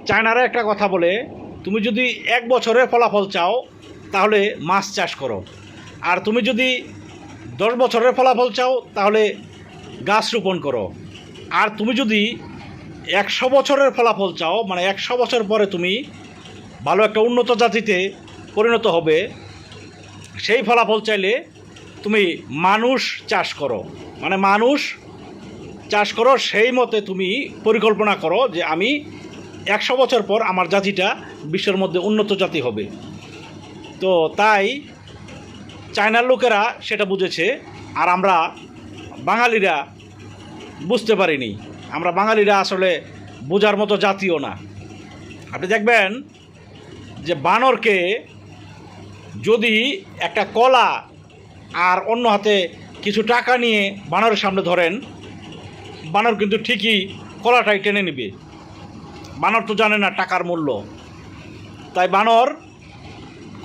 চায়নারা একটা কথা বলে, তুমি যদি 1 বছরের ফলাফল চাও তাহলে মাছ চাষ করো, আর তুমি যদি 10 বছরের ফলাফল চাও তাহলে গাছ রোপণ করো, আর তুমি যদি 100 বছরের ফলাফল চাও, মানে 100 বছর পরে তুমি ভালো একটা উন্নত জাতিতে পরিণত হবে, সেই ফলাফল চাইলে তুমি মানুষ চাষ করো, মানে মানুষ চাষ করো, সেই মতে তুমি পরিকল্পনা করো যে আমি 100 বছর পর আমার জাতিটা বিশ্বের মধ্যে উন্নত জাতি হবে। তো তাই চায়নার লোকেরা সেটা বুঝেছে, আর আমরা বাঙালিরা বুঝতে পারিনি। আমরা বাঙালিরা আসলে বোঝার মতো জাতিও না। আপনি দেখবেন যে বানরকে যদি একটা কলা আর অন্য হাতে কিছু টাকা নিয়ে বানরের সামনে ধরেন, বানর কিন্তু ঠিকই কলাটাই টেনে নেবে। বানর তো জানে না টাকার মূল্য, তাই বানর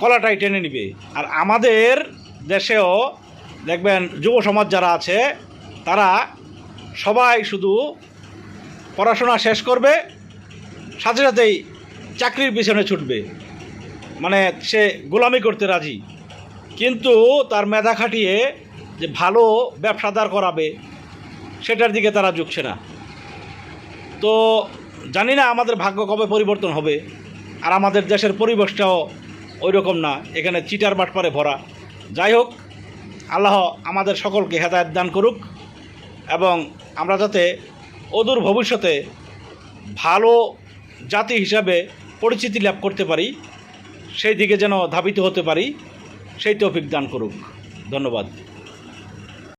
কলাটাই টেনে নেবে। আর আমাদের দেশেও দেখবেন যুব সমাজ যারা আছে তারা সবাই শুধু পড়াশোনা শেষ করবে, সাথে সাথেই চাকরির পিছনে ছুটবে, মানে সে গোলামি করতে রাজি, কিন্তু তার মেধা খাটিয়ে যে ভালো ব্যবসাদার করাবে সেটার দিকে তারা ঝুঁকছে না। তো জানি না আমাদের ভাগ্য কবে পরিবর্তন হবে। আর আমাদের দেশের পরিবেশটাও ওই রকম না, এখানে চিটার বাটপারে ভরা। যাই হোক, আল্লাহ আমাদের সকলকে হেদায়েত দান করুক, এবং আমরা যাতে অদূর ভবিষ্যতে ভালো জাতি হিসাবে পরিচিতি লাভ করতে পারি, সেই দিকে যেন ধাবিত হতে পারি, সেই তৌফিক দান করুক। ধন্যবাদ।